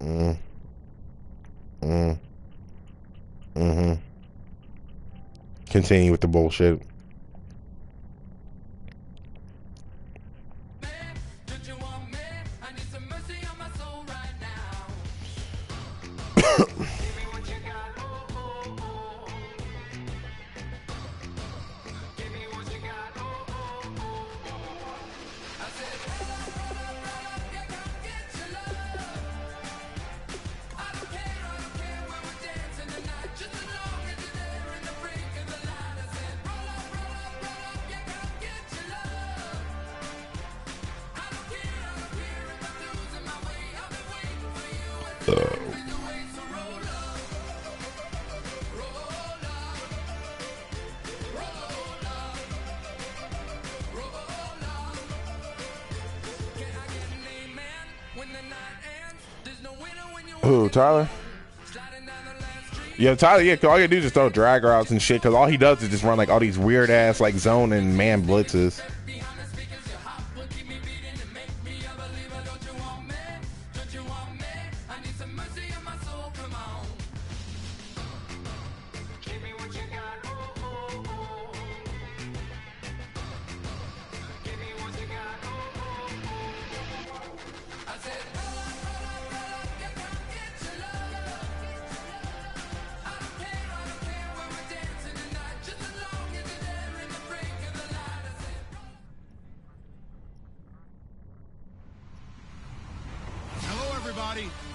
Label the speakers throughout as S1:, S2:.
S1: Mm. Mm. Mm-hmm. Continue with the bullshit. Who, Tyler? Yeah, Tyler, yeah, 'cause all you do is just throw drag routes and shit, because all he does is just run like all these weird ass like zone and man blitzes.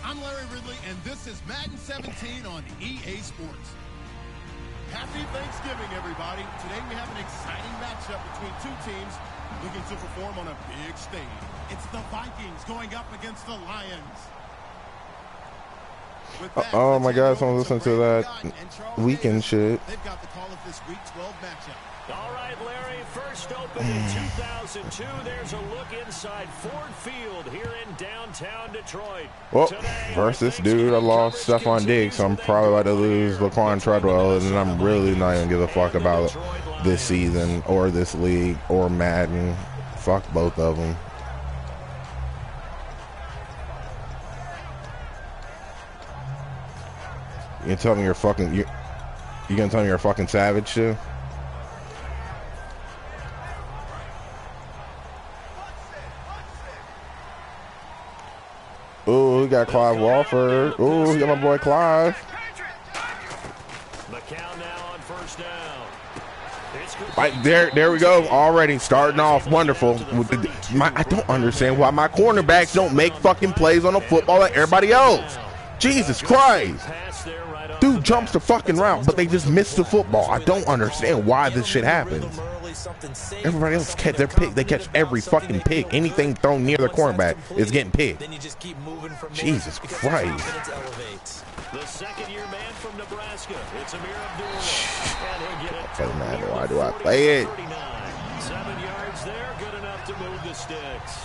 S2: I'm Larry Ridley, and this is Madden 17 on EA Sports. Happy Thanksgiving, everybody. Today we have an exciting matchup between two teams looking to perform on a big stage. It's the Vikings going up against the Lions.
S1: Oh my God, someone listen to that weekend shit.
S2: They've got the call of this Week 12 matchup.
S3: All right, Larry, first opened in 2002. There's a look inside Ford Field here in downtown Detroit.
S1: Well, versus dude, I lost Stephon Diggs, so I'm probably about to lose Laquan Treadwell, and I'm really not even give a fuck about this season or this league or Madden. Fuck both of them. You gonna tell me you're fucking you gonna tell me you're a fucking savage too? Ooh, we got Clive Walford. Ooh, we got my boy Clive. Right there we go. Already starting off wonderful. I don't understand why my cornerbacks don't make fucking plays on the football like everybody else. Jesus Christ. Dude jumps the fucking route, but they just miss the football. I don't understand why this shit happens. Everybody else catch their pick. They catch every fucking pick. Anything thrown near the cornerback is getting picked. Jesus Christ.
S3: The second-year man from Nebraska. It's
S1: Why do I play it?
S3: 7 yards there, good enough to move the sticks.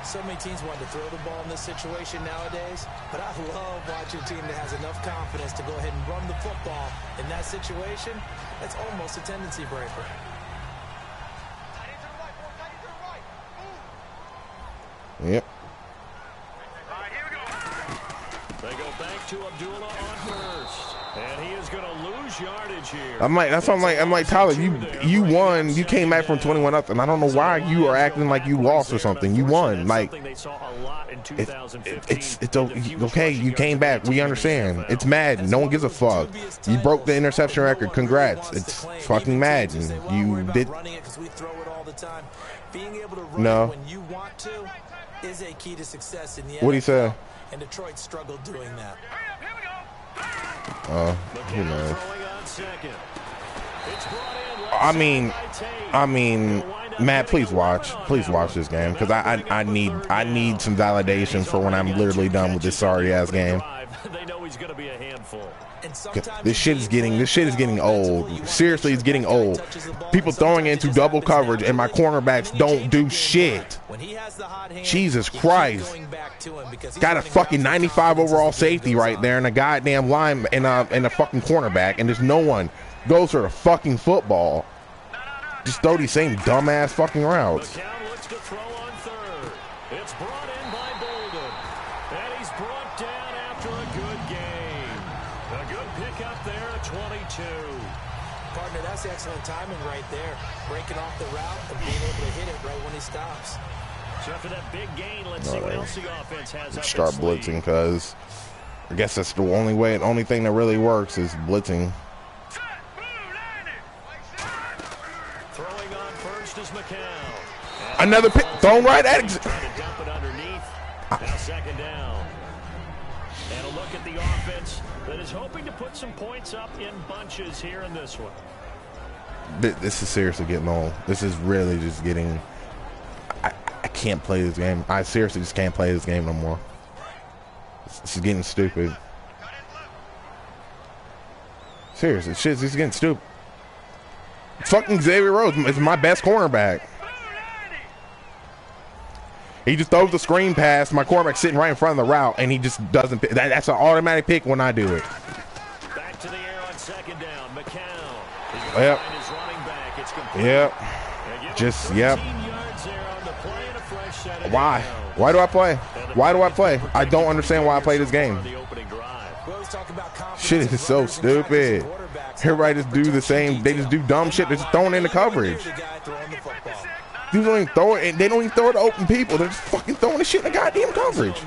S4: So many teams want to throw the ball in this situation nowadays, but I love watching a team that has enough confidence to go ahead and run the football. In that situation, that's almost a tendency breaker.
S1: Yep.
S3: They go back to Abdullah on first, and he is going to lose yardage here.
S1: I'm like Tyler, you won. You came back from 21 up, and I don't know why you are acting like you lost or something. You won. Like it's okay. You came back. We understand. It's Madden. No one gives a fuck. You broke the interception record. Congrats. It's fucking Madden. You did. No.
S4: Is a key to success in the
S1: What do you say?
S4: And Detroit struggled doing that.
S1: Who knows? I mean, Matt, please watch this game, because I need some validation for when I'm literally done with this sorry ass game.
S3: They know he's going to be a handful.
S1: This shit is getting old. Seriously, it's getting old. People throwing into double coverage and my cornerbacks don't do shit. Jesus Christ. Got a fucking 95 overall safety right there and a goddamn line and a fucking cornerback, and there's no one goes for the fucking football. Just throw these same dumbass fucking routes.
S3: Looks to throw on third. It's brought in by Bolden. And he's brought down after a good game. A good pickup there at 22.
S4: Partner, that's excellent timing right there. Breaking off the route and being able to hit it right when he stops.
S3: So after that big gain, let's see what else the offense has up
S1: Start blitzing, because I guess that's the only thing that really works is blitzing.
S3: Throwing on first is McCall.
S1: Another pick thrown right at it.
S3: Trying to dump it underneath. Now second down. And a look at the offense that is hoping to put some points up in bunches here in this one.
S1: This is seriously getting old. This is really just getting... I can't play this game. I seriously just can't play this game no more. This is getting stupid. Seriously, shit's just getting stupid. Fucking Xavier Rhodes is my best cornerback. He just throws the screen pass. My quarterback's sitting right in front of the route, and he just doesn't pick. That's an automatic pick when I do it.
S3: Back to the air on second down. McCall.
S1: Yep. Yep. Yep. Why? Why do I play? Why do I play? I don't understand why I play this game. Shit is so stupid. Everybody just do the same. They just do dumb shit. They're just throwing in the coverage. Dudes don't even throw it. They don't even throw it to open people. They're just fucking throwing the shit in the goddamn coverage.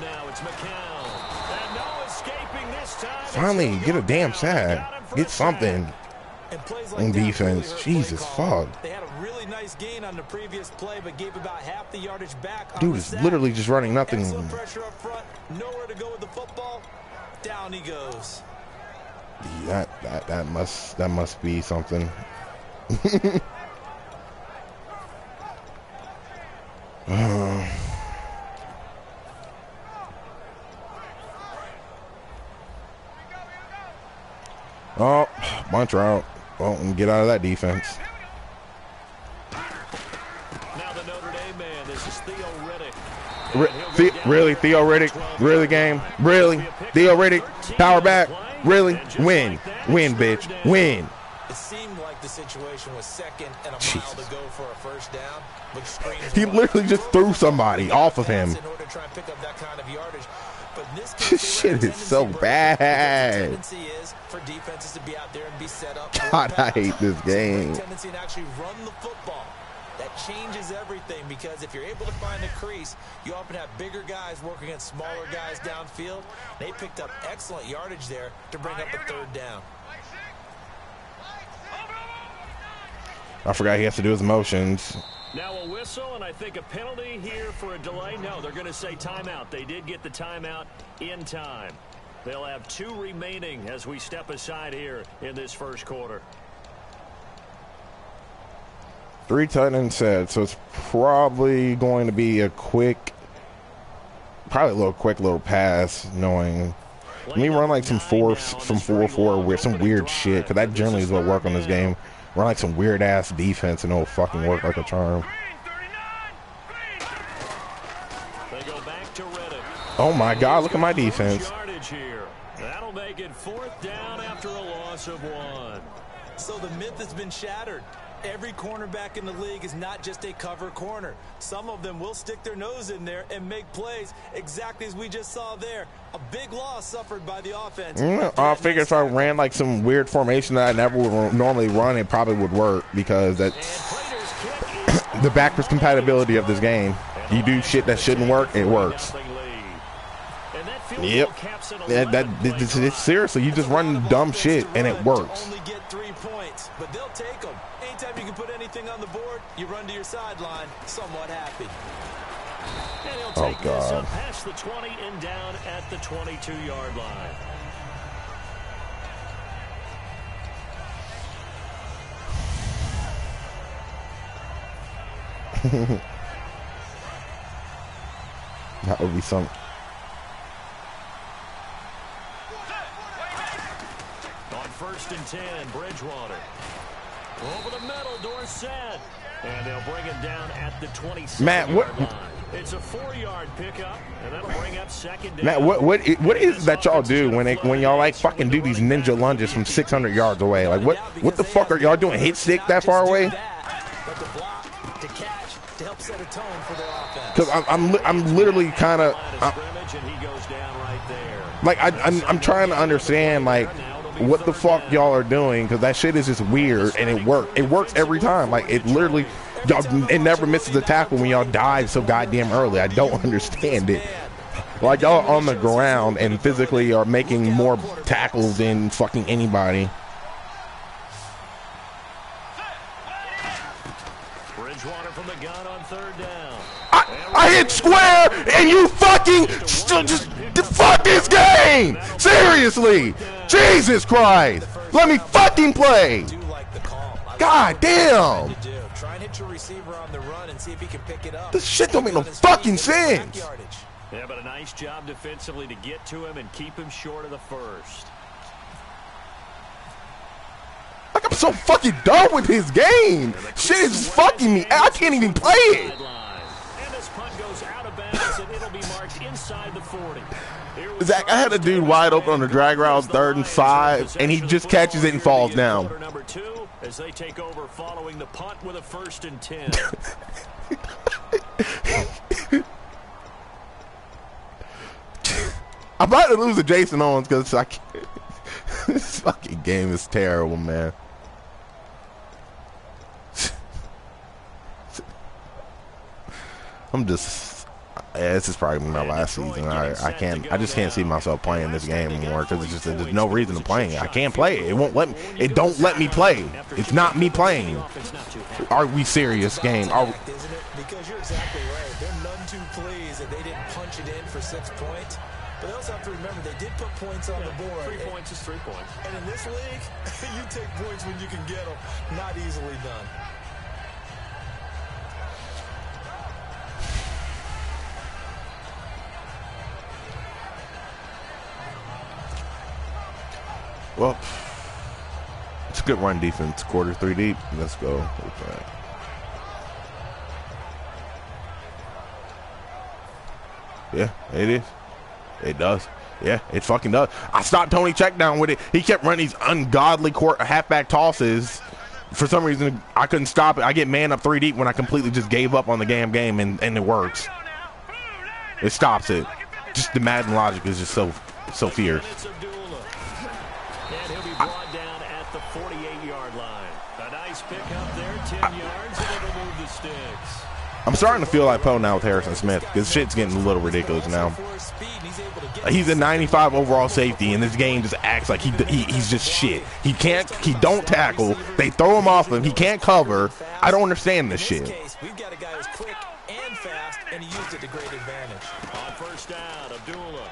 S1: Finally, get a damn sack. Get something in defense. Jesus, fuck.
S4: They had a really nice gain on the previous play, but gave about half the yardage back.
S1: Dude is literally just running nothing.
S4: Excellent pressure up front. Nowhere to go with the football. Down he goes.
S1: That must be something. Oh, bunch route. Well, and get out of that defense.
S3: Now the Notre Dame man, this is Theo Riddick.
S1: Really, Theo Riddick? Really, game? Really? Theo Riddick? Power back? Really? Win, bitch. Win.
S4: It seemed like the situation was second and a mile to go for a first down.
S1: He literally just threw somebody off of him.
S4: In order to try and pick up that kind of yardage. But in this case,
S1: This shit is so bad.
S4: The tendency is for defenses to be out there and be set up.
S1: God, I hate this game.
S4: Tendency to actually run the football. That changes everything, because if you're able to find a crease, you often have bigger guys working against smaller guys downfield. They picked up excellent yardage there to bring up a third down.
S1: I forgot he has to do his motions.
S3: Now a whistle, and I think a penalty here for a delay. No, they're going to say timeout. They did get the timeout in time. They'll have 2 remaining as we step aside here in this first quarter.
S1: 3 tight ends set, so it's probably going to be a quick little pass, knowing. Let me run like some 4-4 with some weird shit, because that generally is what work on this game. Run like some weird ass defense and it'll fucking work like a charm. Oh my God, look at my defense.
S3: That'll make it 4th down after a loss of 1.
S4: So the myth has been shattered. Every cornerback in the league is not just a cover corner. Some of them will stick their nose in there and make plays, exactly as we just saw there. A big loss suffered by the offense.
S1: I figure if I ran like some weird formation that I never would normally run, it probably would work, because that's the backwards compatibility of this game. You do shit that shouldn't work, it works. Yep. Seriously, you just run dumb shit and it works.
S4: Only get 3 points, but they'll take them. Anytime you can put anything on the board, you run to your sideline somewhat happy.
S3: And he'll take this up past the 20 and down at the 22-yard line.
S1: That would be some.
S3: On 1st and 10, Bridgewater. Over the middle, Dorsett. And they'll bring it down at the 27-yard
S1: Matt, what?
S3: line. It's a 4-yard pickup, and that'll bring up 2nd down.
S1: Matt, what is that y'all do when y'all like fucking do these ninja lunges from 600 yards away? Like what the fuck are y'all doing? Hit stick that far away? Because I'm literally kind of.
S3: And he goes down right there.
S1: Like, I'm trying to understand, like, what the fuck y'all are doing, because that shit is just weird, and it works. It works every time. Like, it literally, it never misses a tackle when y'all dive so goddamn early. I don't understand it. Like, y'all on the ground and physically are making more tackles than fucking anybody.
S3: Bridgewater from the gun on 3rd down.
S1: I hit square and you fucking just fuck this game. Seriously, Jesus Christ, let me fucking play. God damn.
S4: Try and hit your receiver on the run and see if he can pick it up.
S1: This shit don't make no fucking sense.
S3: Yeah, but a nice job defensively to get to him and keep him short of the first.
S1: Like, I'm so fucking done with his game. Shit is fucking me. I can't even play it.
S3: And this punt goes out of bounds and it'll be marked inside the 40.
S1: Zach, I had a dude wide open on the drag route, 3rd and 5, and he just catches it and falls down.
S3: Number 2 as they take over following the punt with a 1st and 10.
S1: I'm about to lose to Jason Owens because this fucking game is terrible, man. This is probably my last season. I just can't see myself playing this game anymore because it's just there's no reason to play it. I can't play it. It won't let me. It don't let me play. It's not me playing. Are we serious, game?
S4: Because you're exactly right. They're none too pleased that they didn't punch it in for 6 points. But they also have to remember they did put points on the board.
S3: 3 points is 3 points.
S4: And in this league, you take points when you can get them. Not easily done.
S1: Well, it's a good run defense. Quarter 3 deep. Let's go. Yeah, it is. It does. Yeah, it fucking does. I stopped Tony Checkdown with it. He kept running these ungodly halfback tosses. For some reason, I couldn't stop it. I get man up 3 deep when I completely just gave up on the game, and it works. It stops it. Just the Madden logic is just so fierce.
S3: And he'll be brought down at the 48-yard line. A nice pick up there, 10 yards, and it'll move the sticks.
S1: I'm starting to feel like Poe now with Harrison Smith because shit's getting a little ridiculous now. He's a 95 overall safety, and this game just acts like he's just shit. He don't tackle. They throw him off him. He can't cover. I don't understand this shit.
S4: We've got a guy who's quick and fast, and he used it to great advantage.
S3: On 1st down, Abdullah.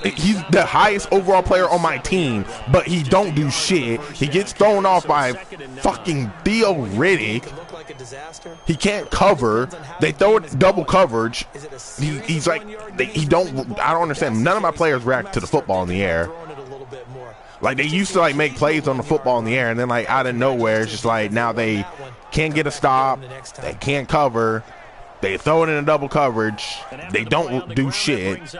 S1: He's the highest overall player on my team, but he don't do shit. He gets thrown off by fucking Theo Riddick. He can't cover. They throw it double coverage. He's like, I don't understand. None of my players react to the football in the air. Like, they used to like make plays on the football in the air, and then like out of nowhere, it's just like now they can't get a stop. They can't cover. They throw it in a double coverage. They don't do shit.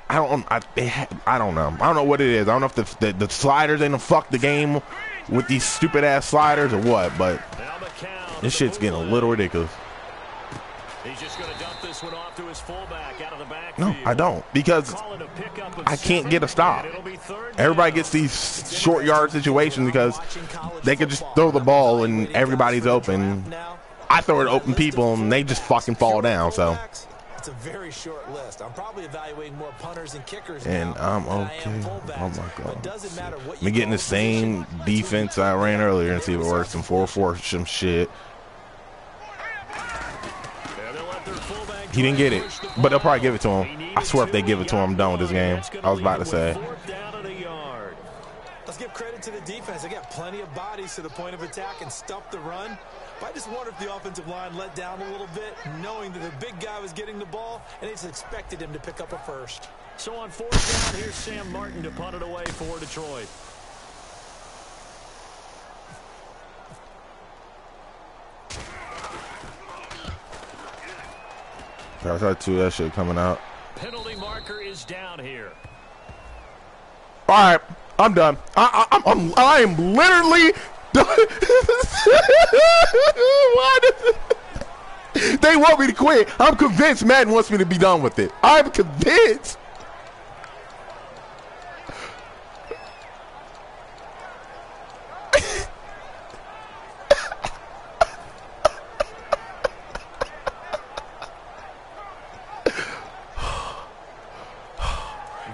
S1: I don't know. I don't know what it is. I don't know if the sliders ain't fuck the game with these stupid ass sliders or what, but this shit's getting a little ridiculous.
S3: He's just going to dump this one off to his fullback out of the
S1: No,
S3: backfield.
S1: I don't, because I can't get a stop. Everybody gets these short yard situations because they could just throw the ball and everybody's open. I throw it to open people and they just fucking fall down. So
S4: it's a very short list. I'm probably evaluating more punters and kickers
S1: and
S4: now
S1: I'm okay. Oh my god.
S4: Doesn't matter what
S1: me getting the same defense I ran earlier and see if it works. Some 4-4 some shit. He didn't get it, but they'll probably give it to him. I swear if they give it to him, I'm done with this game. I was about to say.
S4: Let's give credit to the defense. They got plenty of bodies to the point of attack and stop the run. But I just wonder if the offensive line let down a little bit, knowing that the big guy was getting the ball, and they just expected him to pick up a first.
S3: So on 4th down, here's Sam Martin to punt it away for Detroit.
S1: I tried to that shit coming out.
S3: Penalty marker is down here.
S1: All right, I'm done. I am literally done. They want me to quit. I'm convinced Madden wants me to be done with it. I'm convinced.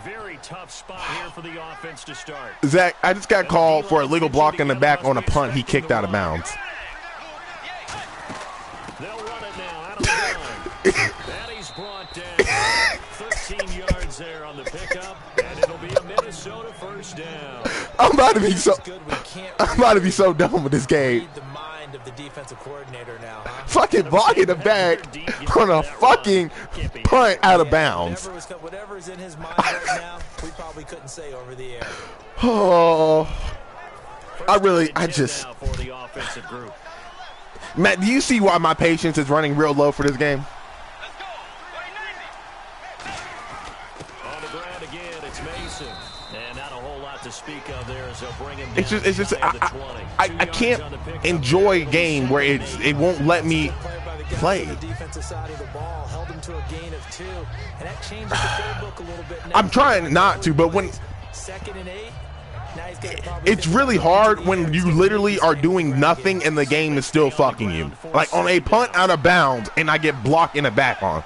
S3: Very tough spot here for the offense to start.
S1: Zach, I just got called for a illegal block in the back on a punt he kicked out of bounds.
S3: They'll run it now out of the gun. And he's brought down 13 yards there on the pickup, and it'll be a Minnesota first down.
S1: I'm about to be so done with this game.
S4: The mind of the defensive coordinator now, huh?
S1: Fucking blocking the back on a fucking punt out of bounds.
S4: Whatever's in his mind right now, we probably couldn't say over the air.
S1: Oh, I just. Matt, do you see why my patience is running real low for this game?
S3: On the ground again, it's Mason. And not a whole lot to speak of there as they'll bring him down.
S1: It's just I can't enjoy a game where it won't let me play.
S4: Defensive side of the ball held him to a gain of 2, and that changes the playbook a little bit.
S1: I'm trying not to, but when
S4: 2nd and 8, now he's gonna
S1: it's really hard when you literally are doing nothing and the game is still fucking you. Like on a punt out of bounds and I get blocked in the back on.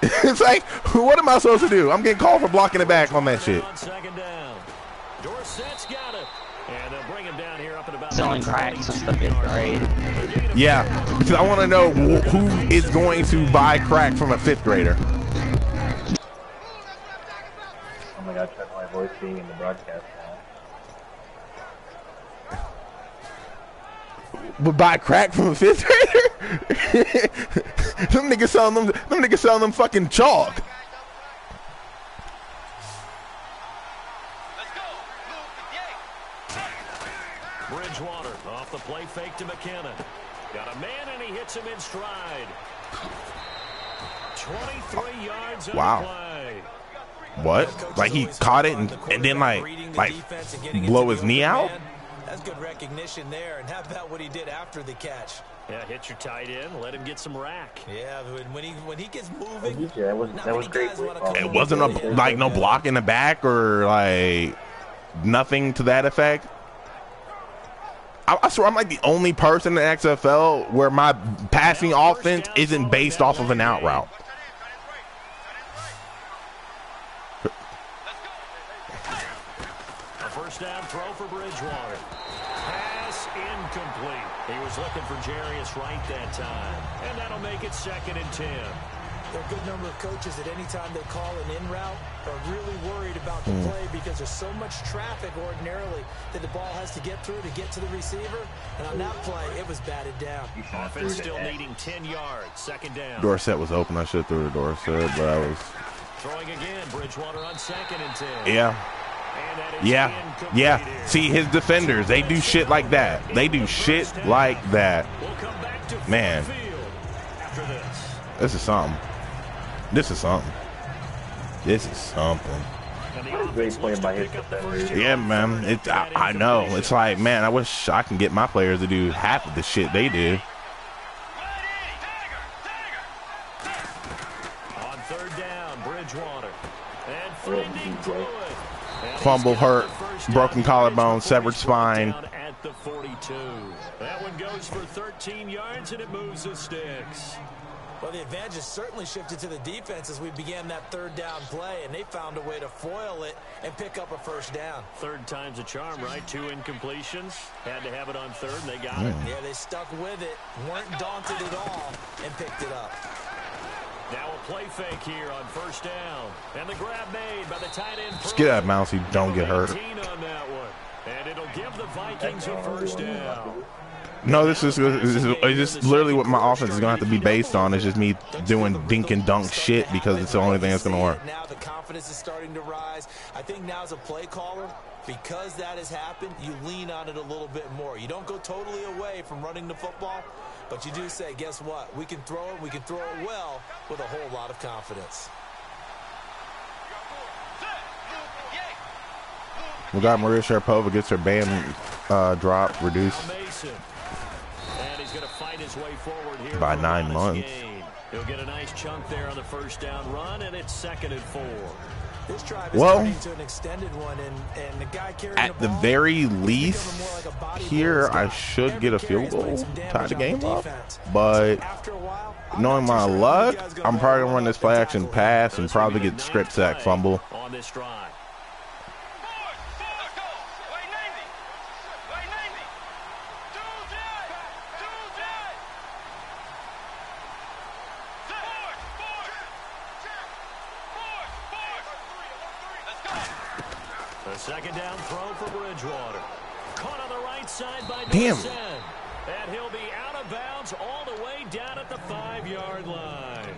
S1: It's like, what am I supposed to do? I'm getting called for blocking the back on that shit.
S3: Second down. Dorsett's got it. And they'll bring him down here up at about
S5: selling crack since the 5th grade.
S1: Yeah, because I want to know who is going to buy crack from a 5th grader.
S6: Oh my God, check my voice being in the broadcast now.
S1: But buy crack from a 5th grader? Them niggas selling them fucking chalk.
S3: Bridgewater off the play fake to McKenna. Got a man and he hits him in stride. 23 yards on the play.
S1: What? Like he caught it and then like blow his knee out?
S4: That's good recognition there. And how about what he did after the catch?
S3: Yeah, hit your tight end, let him get some rack.
S4: Yeah, when he gets moving,
S6: that was great.
S1: It wasn't like no block in the back or like nothing to that effect. I swear I'm like the only person in XFL where my passing offense isn't based off of an out route.
S3: A first down throw for Bridgewater. Pass incomplete. He was looking for Jarius Wright that time. And that'll make it 2nd and 10.
S4: There are a good number of coaches at any time they call an in route are really worried about the play because there's so much traffic ordinarily that the ball has to get through to get to the receiver. And on that play, it was batted down.
S3: Offense still needing 10 yards. 2nd down.
S1: Dorsett was open. I should have threw to Dorsett, but I was
S3: throwing again. Bridgewater on 2nd and 10.
S1: Yeah. Yeah. See, his defenders, they do shit like that. They do shit like that. Man, this is something. This is something.
S6: Great play by his defenders.
S1: Yeah, man. I know. It's like, man, I wish I can get my players to do half of the shit they do.
S3: On 3rd down, Bridgewater. And finding Pruitt.
S1: Fumble hurt, broken collarbone, severed spine.
S3: At the 42. That one goes for 13 yards and it moves the sticks.
S4: Well, the advantage has certainly shifted to the defense as we began that 3rd down play, and they found a way to foil it and pick up a first down.
S3: 3rd time's a charm, right? 2 incompletions. Had to have it on 3rd, and they got it.
S4: Yeah, they stuck with it, weren't daunted at all, and picked it up.
S3: Now a play fake here on 1st down. And the grab made by the tight end.
S1: Just get out, Mouse. You don't get hurt.
S3: On that one. And it'll give the Vikings a first down.
S1: No, this is literally what my offense is going to have to be based on. It's just me doing dink and dunk shit because it's the only thing that's going to work.
S4: Now the confidence is starting to rise. I think now as a play caller, because that has happened, you lean on it a little bit more. You don't go totally away from running the football, but you do say, guess what? We can throw it. We can throw it well with a whole lot of confidence.
S1: We got Maria Sharapova gets her band drop reduced by 9 months.
S3: He'll get a nice chunk there on the first down run, and it's 2nd and 4.
S4: This drive is
S1: Well,
S4: turning into an extended one, and the guy carrying
S1: at the
S4: ball,
S1: very least, here I should get a field goal, tie the game up. But knowing my luck, I'm probably gonna run this play action pass and probably get script sack fumble.
S3: On this drive. A second down throw for Bridgewater. Caught on the right side by
S1: Damn.
S3: Dorset. And he'll be out of bounds all the way down at the 5-yard line.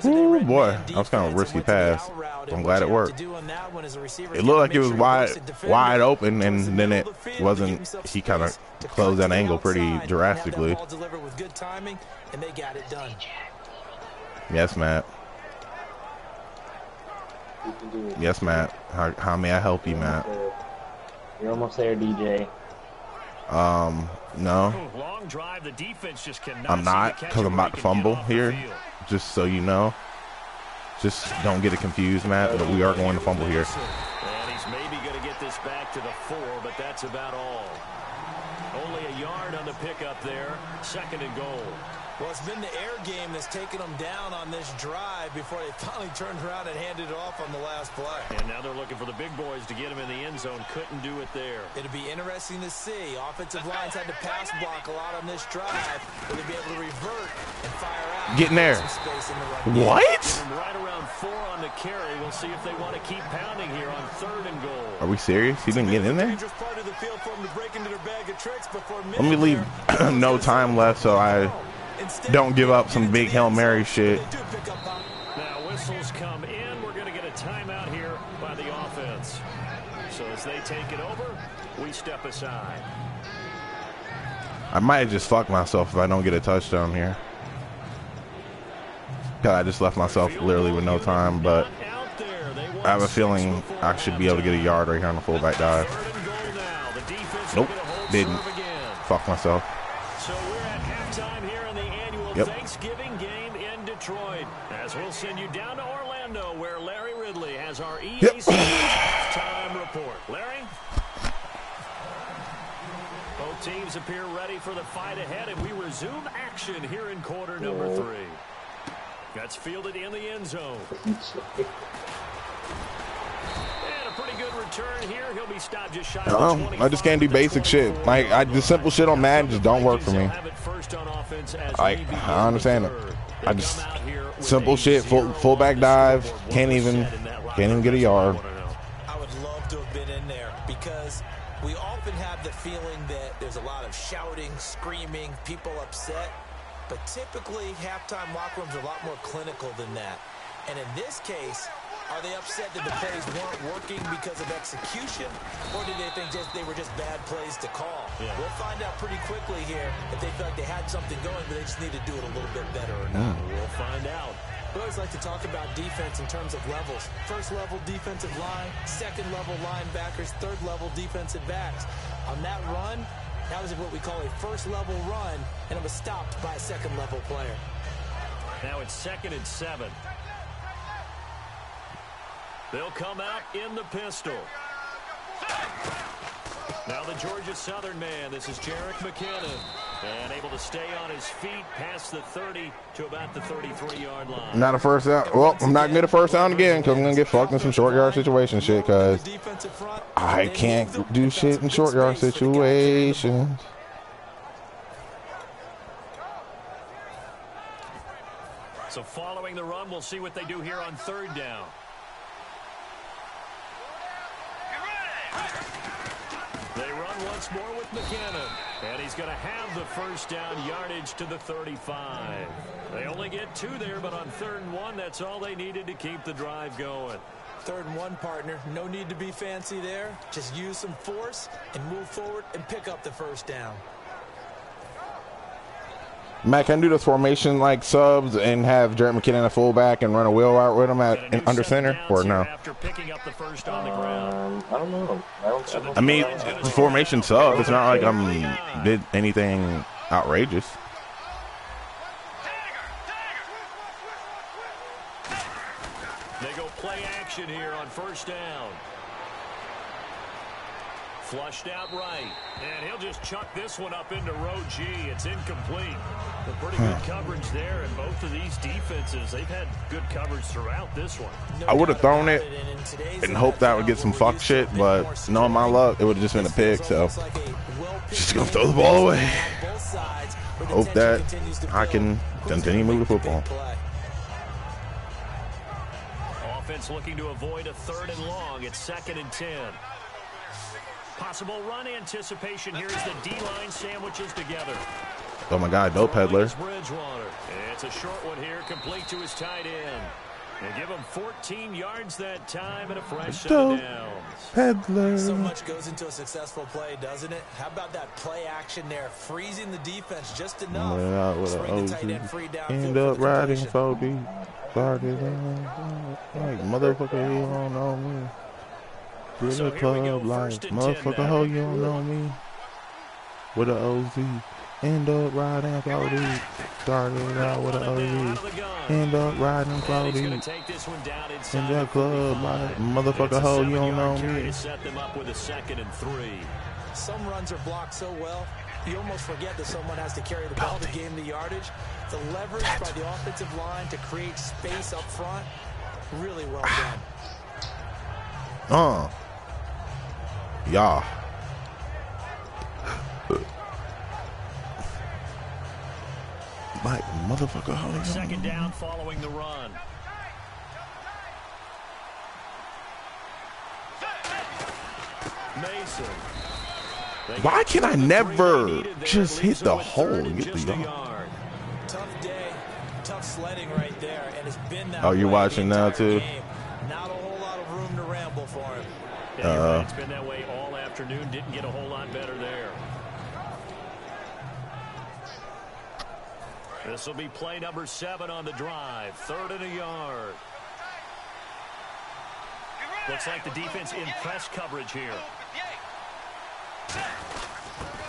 S1: Oh boy, that was kind of a risky pass. I'm glad it worked. It looked like it was wide open, and then it wasn't. He kind of closed that angle pretty drastically. Yes, Matt. Yes, Matt. How may I help you, Matt?
S6: You're almost there, DJ.
S1: No.
S3: Long drive, the defense just cannot
S1: I'm not, because I'm about to fumble here. Just so you know. Just don't get it confused, Matt, but we are going to fumble here.
S3: And he's maybe going to get this back to the 4, but that's about all. Only a yard on the pickup there. Second and goal.
S4: Well, it's been the air game that's taken them down on this drive before they finally turned around and handed it off on the last play.
S3: And now they're looking for the big boys to get him in the end zone. Couldn't do it there.
S4: It'll be interesting to see. Offensive lines had to pass block a lot on this drive. Will they be able to revert and fire out?
S1: Get in there. What?
S3: Right around 4 on the carry. We'll see if they want to keep pounding here on 3rd and goal.
S1: Are we serious? He didn't get in there? Let me leave no time left so I don't give up some big Hail Mary shit.
S3: Now whistles come in. We're going to get a timeout here by the offense. So as they take it over, we step aside.
S1: I might have just fucked myself if I don't get a touchdown here. Cause I just left myself literally with no time, but I have a feeling I should be able to get a yard right here on the fullback dive. Nope, didn't. Fuck myself.
S3: So we're at halftime here in the annual Thanksgiving game in Detroit. As we'll send you down to Orlando, where Larry Ridley has our EAC halftime report. Larry? Both teams appear ready for the fight ahead, and we resume action here in quarter number 3. That's fielded in the end zone. And a pretty good return here. He'll be stopped just shy of 25.
S1: I just can't do basic shit. Like, the simple shit on Madden just don't work for me. I understand it. I just simple shit, fullback dive, can't even get a yard.
S4: I would love to have been in there because we often have the feeling that there's a lot of shouting, screaming, people upset. But typically, halftime locker rooms are a lot more clinical than that. And in this case, are they upset that the plays weren't working because of execution? Or did they think they were just bad plays to call? Yeah. We'll find out pretty quickly here if they feel like they had something going, but they just need to do it a little bit better or not.
S3: We'll find out.
S4: We always like to talk about defense in terms of levels. First level defensive line, second level linebackers, third level defensive backs. On that run, that was what we call a first-level run, and it was stopped by a second-level player.
S3: Now it's 2nd and 7. They'll come out in the pistol. Now the Georgia Southern man. This is Jerick McKinnon. And able to stay on his feet past the 30 to about the 33-yard line.
S1: Not a first down. Well, I'm not going to get a first down again because I'm going to get fucked in some short yard situation shit because I can't do shit in short yard situations.
S3: So following the run, we'll see what they do here on 3rd down. They run once more with McKinnon. And he's going to have the first down, yardage to the 35. They only get 2 there, but on 3rd and 1, that's all they needed to keep the drive going.
S4: 3rd and 1, partner. No need to be fancy there. Just use some force and move forward and pick up the first down.
S1: Matt, can I do this formation like subs and have Jerick McKinnon a fullback and run a wheel out with him at under center, or no?
S3: After picking up the first on the ground.
S6: I don't know.
S1: I mean, the formation sub. It's not like I'm did anything outrageous.
S3: They go play action here on first down. Flushed out right. And he'll just chuck this one up into row G. It's incomplete. But pretty good coverage there. And both of these defenses, they've had good coverage throughout this one.
S1: I would have thrown it and hoped that would get some fuck shit, but knowing my luck, it would have just been a pick. So just going to throw the ball away. Hope that I can continue moving the football.
S3: Offense looking to avoid a 3rd and long. It's 2nd and 10. Possible run anticipation here as the D-line sandwiches together.
S1: Oh my God, no peddler.
S3: It's a short one here, complete to his tight end. They give him 14 yards that time and a fresh set of downs.
S1: Peddler.
S4: So much goes into a successful play, doesn't it? How about that play action there, freezing the defense just enough to bring the tight end free downfield.
S1: End up riding 4 deep. Started like motherfucker, you don't know me. With a club like motherfucker, ho, you don't know me. With a OZ. End up riding 4 deep. Started out with a OZ. End up riding 4 deep. In that club like motherfucker, ho, you don't know me.
S3: Set them up with a 2nd and 3.
S4: Some runs are blocked so well, you almost forget that someone has to carry the ball to gain the yardage. The leverage by the offensive line to create space up front, really well done.
S1: Yeah. My motherfucker, hold on.
S3: 2nd down following the run. Mason.
S1: Why can I never just hit the hole and get the yard?
S4: Tough day, tough sledding right there, and it's been that
S1: Oh, you're
S4: way
S1: watching
S4: the
S1: now
S4: entire
S1: too?
S4: game. Not a whole lot of room to ramble for him.
S3: Yeah, you're right. It's been that way all afternoon. Didn't get a whole lot better there. This will be play number 7 on the drive. 3rd and a yard. Looks like the defense in press coverage here.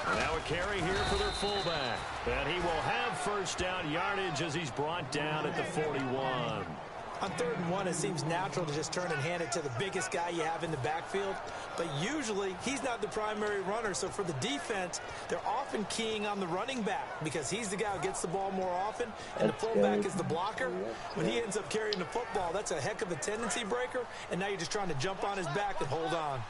S3: Now a carry here for their fullback. And he will have first down yardage as he's brought down at the 41.
S4: On 3rd and 1, it seems natural to just turn and hand it to the biggest guy you have in the backfield. But usually, he's not the primary runner. So for the defense, they're often keying on the running back because he's the guy who gets the ball more often, and the fullback is the blocker. When he ends up carrying the football, that's a heck of a tendency breaker, and now you're just trying to jump on his back and hold on.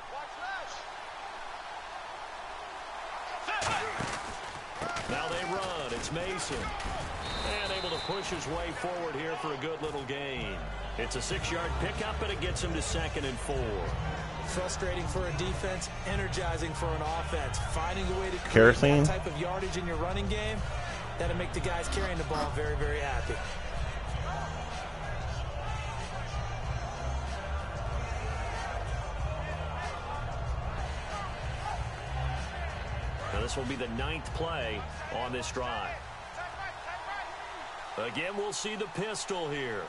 S3: Now they run. It's Mason. And able to push his way forward here for a good little gain. It's a 6-yard pickup, and it gets him to 2nd and 4.
S4: Frustrating for a defense, energizing for an offense. Finding a way to create that type of yardage in your running game, that'll make the guys carrying the ball very, very happy.
S3: Now this will be the 9th play on this drive. Again, we'll see the pistol here.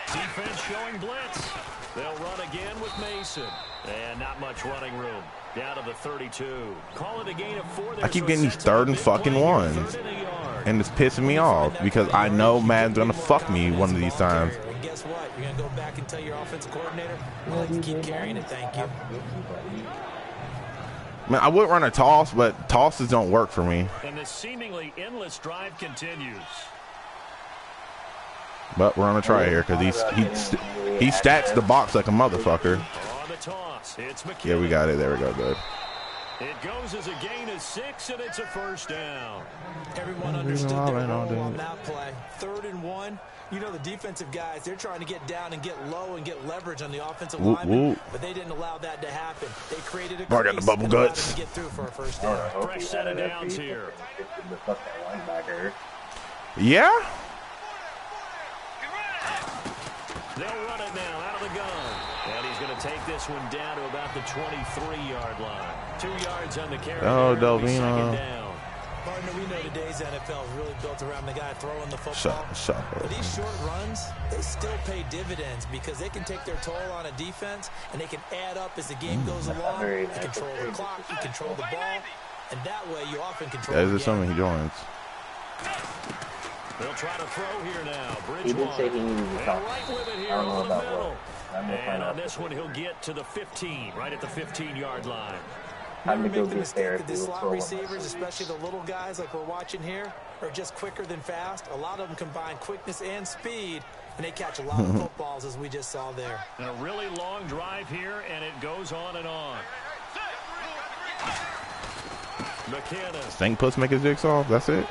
S3: Defense showing blitz. They'll run again with Mason. And not much running room. Down to the 32. Call it a gain of 4 there.
S1: I keep getting these 3rd and fucking 1s. And it's pissing me off because I know Madden's going to fuck me one of these times.
S4: And guess what? You're going to go back and tell your offensive coordinator, I like to keep carrying it, thank you.
S1: Man, I would run a toss, but tosses don't work for me.
S3: And the seemingly endless drive continues.
S1: But we're going to try here because he stacks the box like a motherfucker.
S3: On the toss, it's McKinnon.
S1: Yeah, we got it. There we go. Good.
S3: It goes as a gain of 6, and it's a first down.
S4: Everyone understood their role on that play. 3rd and 1. You know the defensive guys, they're trying to get down and get low and get leverage on the offensive lineman, but they didn't allow that to happen. They created a
S1: crease got the bubble guts.
S4: To get through for a first down.
S3: Fresh set of downs here.
S1: Yeah?
S3: They'll run it now out of the gun. And he's going to take this one down to about the 23-yard line. 2 yards on the carry.
S1: Oh, Delvino.
S4: Partner, we know today's NFL is really built around the guy throwing the football. But these short runs, they still pay dividends because they can take their toll on a defense, and they can add up as the game goes along. You control the clock, you control the ball, and that way you often control the game.
S1: Something he joins.
S3: They'll try to throw here now.
S6: He did say he needed to talk.
S3: Right with it here
S6: I don't know
S3: over the
S6: about
S3: middle.
S6: what. I'm gonna
S3: And
S6: find
S3: on
S6: out.
S3: this one, he'll get to the 15, right at the 15-yard line.
S6: Time to
S4: Never
S6: go
S4: make the
S6: get
S4: mistake
S6: therapy.
S4: that these
S6: We'll
S4: slot
S6: throw him.
S4: receivers, especially the little guys like we're watching here, are just quicker than fast. A lot of them combine quickness and speed, and they catch a lot of footballs, as we just saw there.
S3: And a really long drive here, and it goes on and on. McKinnon.
S1: Stink puts make a jigsaw. That's it.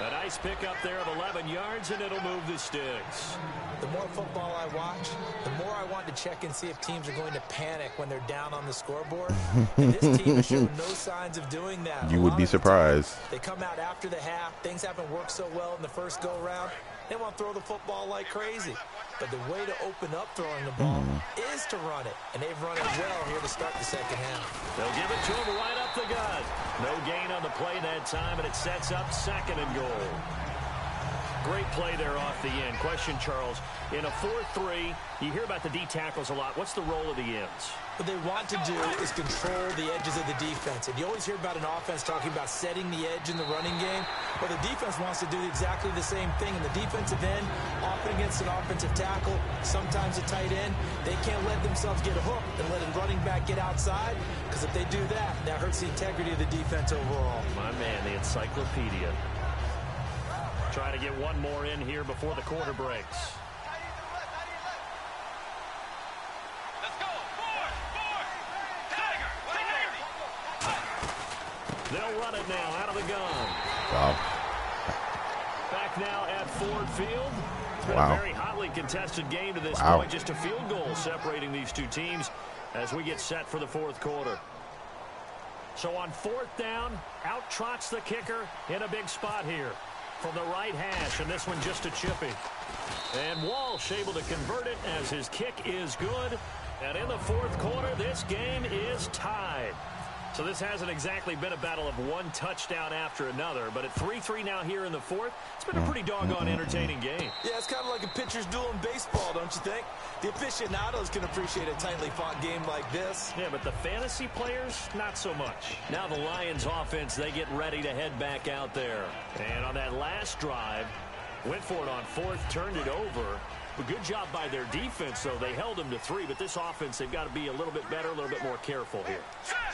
S3: A nice pickup there of 11 yards, and it'll move the sticks.
S4: The more football I watch, the more I want to check and see if teams are going to panic when they're down on the scoreboard. And this team has shown no signs of doing that.
S1: You would be surprised.
S4: They come out after the half. Things haven't worked so well in the first go-around. They want to throw the football like crazy. But the way to open up throwing the ball is to run it. And they've run it well here to start the second half.
S3: They'll give it to him right up the gut. No gain on the play that time, and it sets up second and goal. Great play there off the end. Question, Charles, in a 4-3, you hear about the D tackles a lot. What's the role of the ends?
S4: What they want to do is control the edges of the defense. And you always hear about an offense talking about setting the edge in the running game. Well, the defense wants to do exactly the same thing. And the defensive end, often against an offensive tackle, sometimes a tight end, they can't let themselves get a hook and let a running back get outside. Because if they do that, that hurts the integrity of the defense overall.
S3: My man, the encyclopedia. Trying to get one more in here before the quarter breaks. They'll run it now out of the gun.
S1: Wow.
S3: Back now at Ford Field. It's been
S1: Wow.
S3: a very hotly contested game to this
S1: Wow.
S3: point. Just a field goal separating these two teams as we get set for the fourth quarter. So on fourth down, out trots the kicker in a big spot here from the right hash, and this one just a chippy. And Walsh able to convert it as his kick is good. And in the fourth quarter, this game is tied. So this hasn't exactly been a battle of one touchdown after another, but at 3-3 now here in the fourth, it's been a pretty doggone entertaining game.
S4: Yeah, it's kind of like a pitcher's duel in baseball, don't you think? The aficionados can appreciate a tightly fought game like this.
S3: Yeah, but the fantasy players, not so much. Now the Lions offense, they get ready to head back out there. And on that last drive, went for it on fourth, turned it over. A good job by their defense, though. They held them to 3, but this offense, they've got to be a little bit better, a little bit more careful here.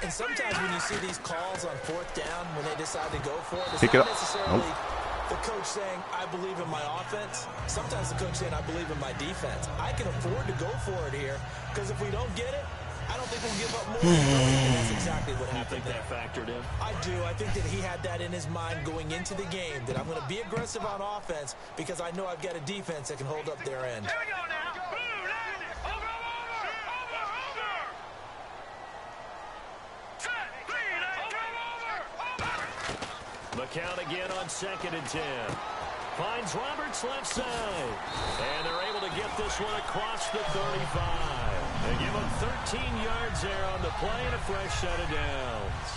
S4: And sometimes when you see these calls on fourth down, when they decide to go for it, it's
S1: Pick
S4: not
S1: it up.
S4: necessarily
S1: Nope.
S4: the coach saying, I believe in my offense. Sometimes the coach saying, I believe in my defense. I can afford to go for it here, because if we don't get it, I don't think we'll give up more. And that's exactly what
S3: You
S4: happened
S3: think that factored in?
S4: I do. I think that he had that in his mind going into the game, that I'm going to be aggressive on offense because I know I've got a defense that can hold up their end.
S7: Here we go now. Over. Set.
S3: The count again on 2nd and 10. Finds Roberts left side. And they're able to get this one across the 35. They give him 13 yards there on the play and a fresh set of downs.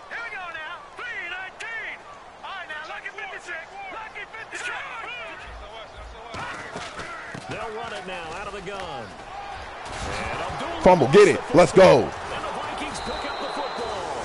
S7: Here we go now. 3-19. All right, now, lucky 56. Lucky 56.
S3: They'll run it now out of the gun. And Abdullah
S1: Fumble, get it. Let's go.
S3: And the Vikings pick up the football.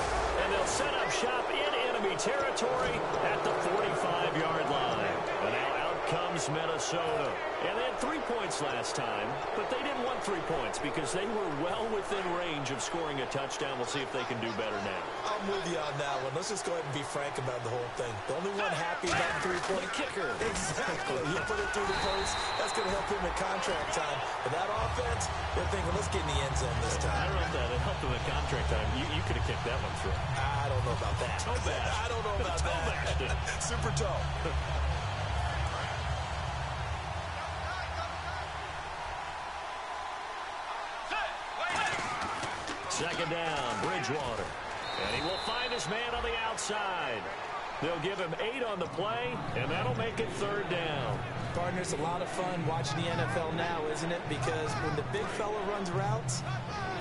S3: And they'll set up shop in enemy territory at the 45-yard line. And now out comes Minnesota. And they had 3 points last time, but they didn't want 3 points because they were well within range of scoring a touchdown. We'll see if they can do better now.
S4: I'm with you on that one. Let's just go ahead and be frank about the whole thing. The only one happy about the 3-point
S3: kicker.
S4: Exactly. You put it through the post. That's going to help him in contract time. But that offense, they're thinking, let's get in the end zone this
S3: I
S4: time.
S3: don't know if that helped them in contract time. You could have kicked that one through.
S4: I don't know about that.
S3: Toe bash.
S4: I don't know about
S3: Toe
S4: that.
S3: bashed it.
S4: Super toe.
S3: Second down, Bridgewater. And he will find his man on the outside. They'll give him 8 on the play, and that'll make it 3rd down.
S4: Partner, it's a lot of fun watching the NFL now, isn't it? Because when the big fella runs routes,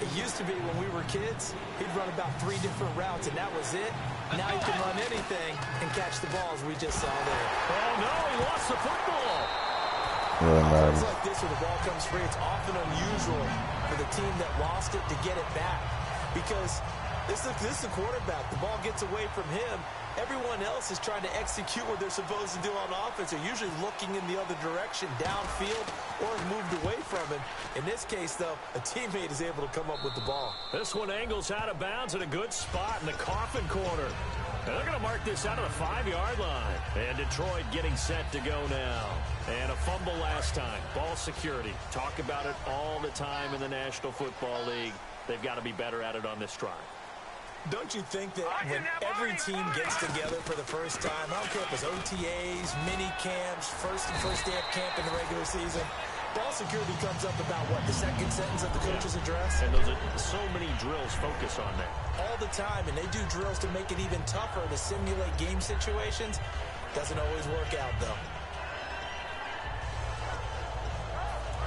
S4: It used to be when we were kids, he'd run about 3 different routes, and that was it. Now he can run anything and catch the ball, as we just saw there.
S3: Oh, no, he lost the football.
S4: It's like this where the ball comes free. It's often unusual for the team that lost it to get it back because this is the quarterback. The ball gets away from him. Everyone else is trying to execute what they're supposed to do on offense. They're usually looking in the other direction, downfield, or moved away from him. In this case, though, a teammate is able to come up with the ball.
S3: This one angles out of bounds at a good spot in the coffin corner. And they're going to mark this out of the 5-yard line. And Detroit getting set to go now. And a fumble last time. Ball security. Talk about it all the time in the National Football League. They've got to be better at it on this drive.
S4: Don't you think that when every team gets together for the first time, I don't care if it's OTAs, mini camps, first day of camp in the regular season, ball security comes up about what, the second sentence of the coach's address?
S3: And those are so many drills focus on that.
S4: All the time, and they do drills to make it even tougher to simulate game situations. Doesn't always work out, though.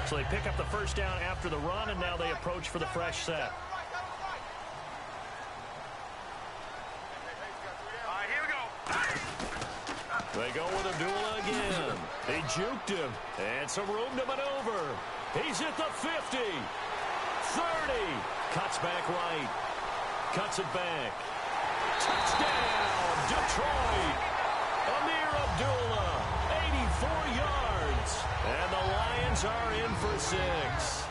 S3: So they pick up the first down after the run, and now they approach for the fresh set. They go with Abdullah again. He juked him. And some room to maneuver. He's at the 50. 30. Cuts back right. Cuts it back. Touchdown, Detroit. Amir Abdullah, 84 yards. And the Lions are in for 6.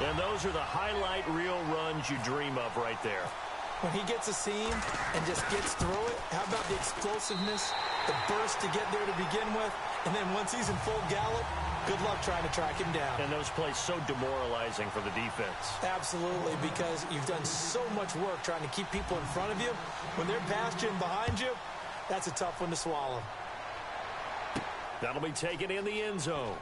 S3: And those are the highlight reel runs you dream of right there.
S4: When he gets a seam and just gets through it, how about the explosiveness, the burst to get there to begin with, and then once he's in full gallop, good luck trying to track him down.
S3: And those plays so demoralizing for the defense.
S4: Absolutely, because you've done so much work trying to keep people in front of you. When they're past you and behind you, that's a tough one to swallow.
S3: That'll be taken in the end zone.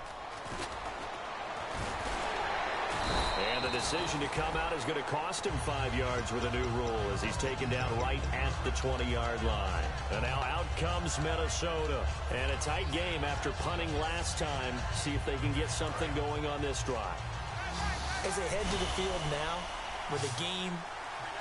S3: And the decision to come out is going to cost him 5 yards with a new rule as he's taken down right at the 20-yard line. And now out comes Minnesota. And a tight game after punting last time. See if they can get something going on this drive.
S4: As they head to the field now, with the game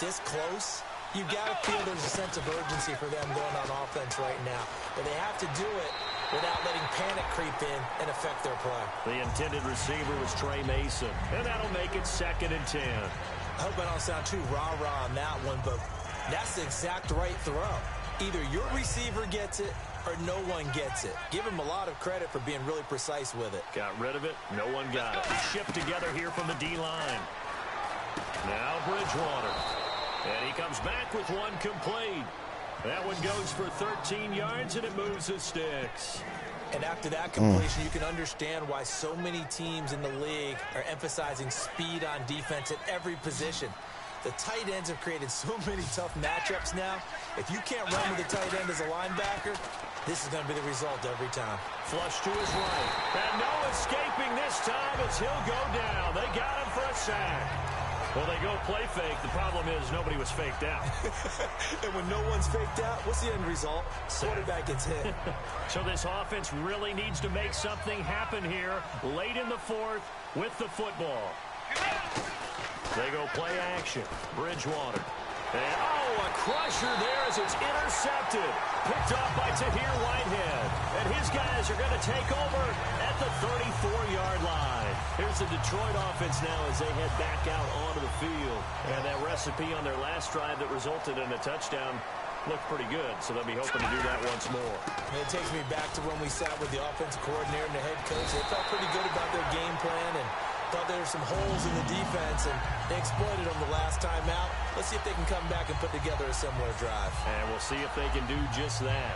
S4: this close, you've got to feel there's a sense of urgency for them going on offense right now. But they have to do it without letting panic creep in and affect their play.
S3: The intended receiver was Trey Mason, and that'll make it 2nd and 10.
S4: I hope I don't sound too rah-rah on that one, but that's the exact right throw. Either your receiver gets it or no one gets it. Give him a lot of credit for being really precise with it.
S3: Got rid of it. No one got it. Shipped together here from the D-line. Now Bridgewater. And he comes back with one complete. That one goes for 13 yards, and it moves the sticks.
S4: And after that completion, you can understand why so many teams in the league are emphasizing speed on defense at every position. The tight ends have created so many tough matchups now. If you can't run with a tight end as a linebacker, this is going to be the result every time.
S3: Flush to his right. And no escaping this time as he'll go down. They got him for a sack. Well, they go play fake. The problem is nobody was faked out.
S4: And when no one's faked out, what's the end result? Quarterback gets hit.
S3: So this offense really needs to make something happen here late in the 4th with the football. They go play action. Bridgewater. And, a crusher there as it's intercepted. Picked off by Tahir Whitehead. And his guys are going to take over at the 34-yard line. Here's the Detroit offense now as they head back out onto the field. And that recipe on their last drive that resulted in a touchdown looked pretty good, so they'll be hoping to do that once more.
S4: And it takes me back to when we sat with the offensive coordinator and the head coach. They felt pretty good about their game plan and thought there were some holes in the defense, and they exploited them the last time out. Let's see if they can come back and put together a similar drive.
S3: And we'll see if they can do just that.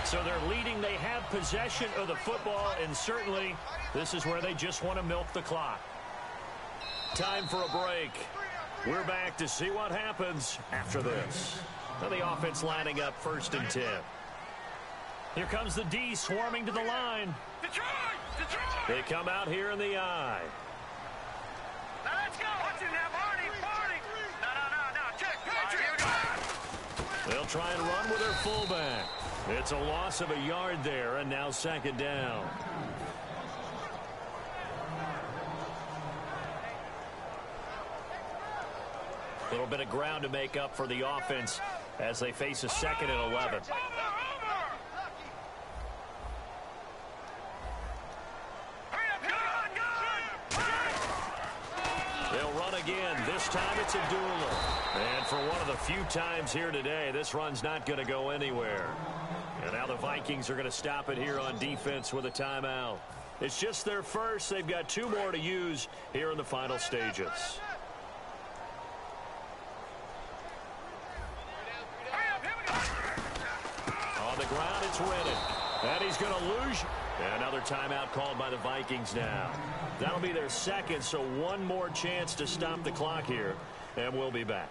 S3: So they're leading. They have possession of the football, and certainly this is where they just want to milk the clock. Time for a break. We're back to see what happens after this. Now the offense lining up 1st and 10. Here comes the D swarming to the line.
S7: Detroit! Detroit!
S3: They come out here in the I.
S7: Now let's go! Watch it now, Barney! Barney! No. Check! Patrick!
S3: They'll try and run with their fullback. It's a loss of a yard there, and now 2nd down. little bit of ground to make up for the offense as they face a 2nd and 11. They'll run again. This time it's a dueler. And for one of the few times here today, this run's not going to go anywhere. And now the Vikings are going to stop it here on defense with a timeout. It's just their first. They've got 2 more to use here in the final stages. On the ground, it's Rennan. And he's going to lose. Another timeout called by the Vikings now. That'll be their 2nd, so 1 more chance to stop the clock here. And we'll be back.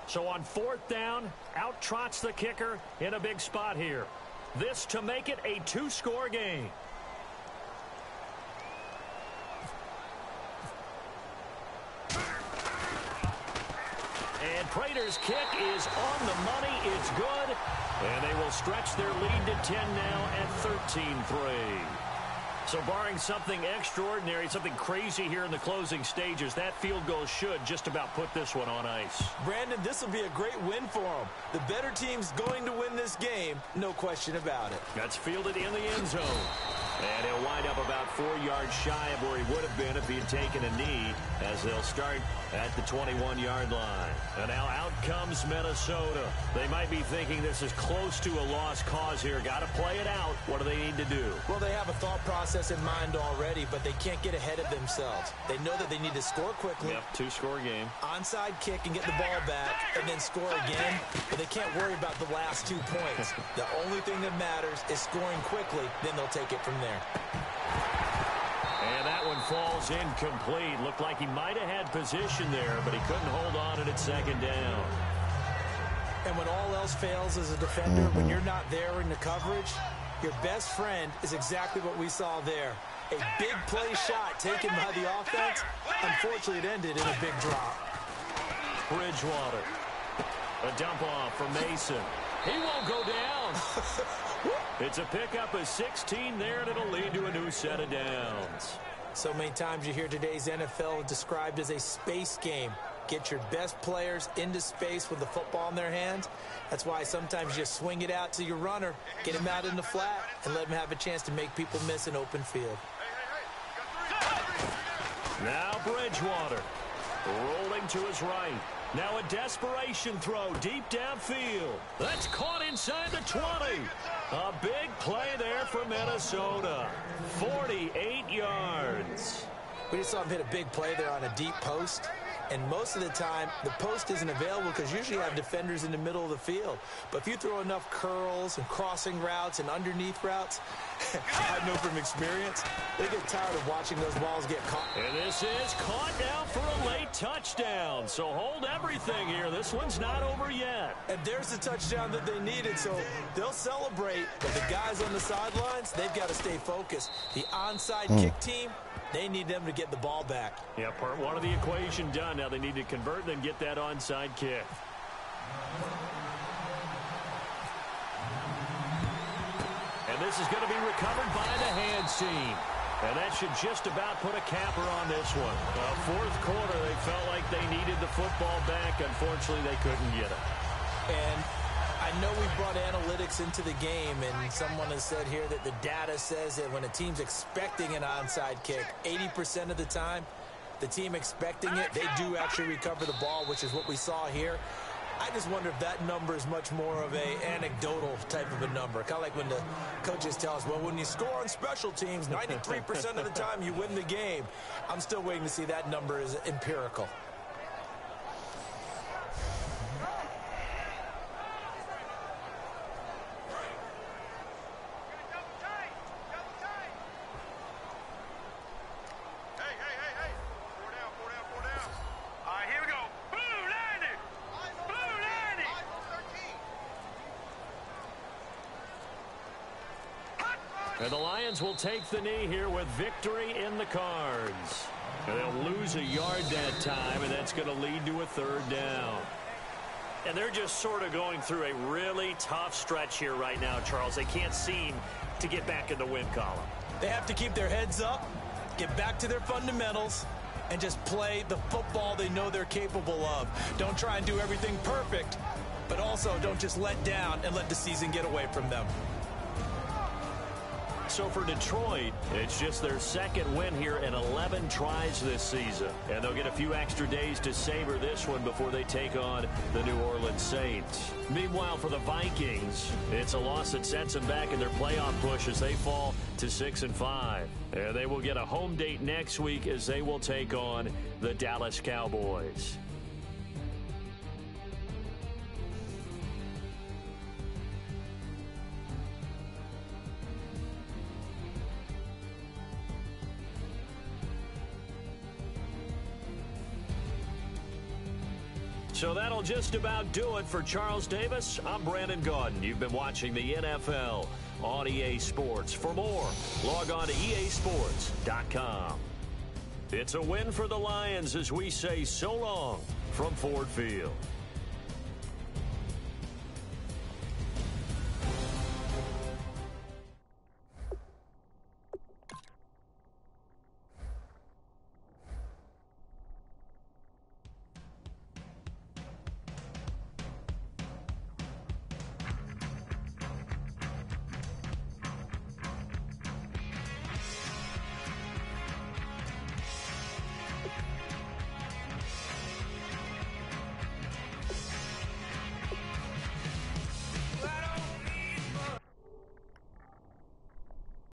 S3: So on 4th down, out trots the kicker in a big spot here. This to make it a 2-score game. And Prater's kick is on the money. It's good. And they will stretch their lead to 10 now at 13-3. So barring something extraordinary, something crazy here in the closing stages, that field goal should just about put this one on ice.
S4: Brandon, this will be a great win for them. The better team's going to win this game, no question about it.
S3: That's fielded in the end zone. And he'll wind up about 4 yards shy of where he would have been if he had taken a knee, as they'll start at the 21-yard line. And now out comes Minnesota. They might be thinking this is close to a lost cause here. Got to play it out. What do they need to do?
S4: Well, they have a thought process in mind already, but they can't get ahead of themselves. They know that they need to score quickly.
S3: Yep, 2-score game.
S4: Onside kick and get the ball back and then score again. But they can't worry about the last 2 points. The only thing that matters is scoring quickly. Then they'll take it from there.
S3: And that one falls incomplete. Looked like he might have had position there, but he couldn't hold on it at 2nd down.
S4: And when all else fails as a defender, when you're not there in the coverage, your best friend is exactly what we saw there. A big play shot taken by the offense. Unfortunately, it ended in a big drop.
S3: Bridgewater. A dump off for Mason. He won't go down. It's a pickup of 16 there, and it'll lead to a new set of downs.
S4: So many times you hear today's NFL described as a space game. Get your best players into space with the football in their hands. That's why sometimes you just swing it out to your runner, get him out in the flat, and let him have a chance to make people miss an open field.
S3: Now Bridgewater rolling to his right. Now a desperation throw deep downfield. That's caught inside the 20. A big play there for Minnesota. 48 yards.
S4: We just saw him hit a big play there on a deep post. And most of the time, the post isn't available because usually you have defenders in the middle of the field. But if you throw enough curls and crossing routes and underneath routes, I know from experience, they get tired of watching those balls get caught.
S3: And this is caught now for a late touchdown. So hold everything here. This one's not over yet.
S4: And there's the touchdown that they needed, so they'll celebrate. But the guys on the sidelines, they've got to stay focused. The onside kick team, they need them to get the ball back.
S3: Yeah, part one of the equation done. Now they need to convert and then get that onside kick. And this is going to be recovered by the hands team. And that should just about put a capper on this one. Fourth quarter, they felt like they needed the football back. Unfortunately, they couldn't get it.
S4: And I know we brought analytics into the game, and someone has said here that the data says that when a team's expecting an onside kick, 80% of the time, the team expecting it, they do actually recover the ball, which is what we saw here. I just wonder if that number is much more of a anecdotal type of a number. Kind of like when the coaches tell us, well, when you score on special teams, 93% of the time you win the game. I'm still waiting to see that number is empirical.
S3: And the Lions will take the knee here with victory in the cards. And they'll lose a yard that time, and that's going to lead to a third down. And they're just sort of going through a really tough stretch here right now, Charles. They can't seem to get back in the win column.
S4: They have to keep their heads up get back to their fundamentals, and just play the football they know they're capable of. Don't try and do everything perfect, but also don't just let down and let the season get away from them.
S3: So for Detroit, it's just their second win here in 11 tries this season. And they'll get a few extra days to savor this one before they take on the New Orleans Saints. Meanwhile, for the Vikings, it's a loss that sets them back in their playoff push as they fall to 6-5. And they will get a home date next week as they will take on the Dallas Cowboys. So that'll just about do it for Charles Davis. I'm Brandon Gaudin. You've been watching the NFL on EA Sports. For more, log on to easports.com. It's a win for the Lions as we say so long from Ford Field.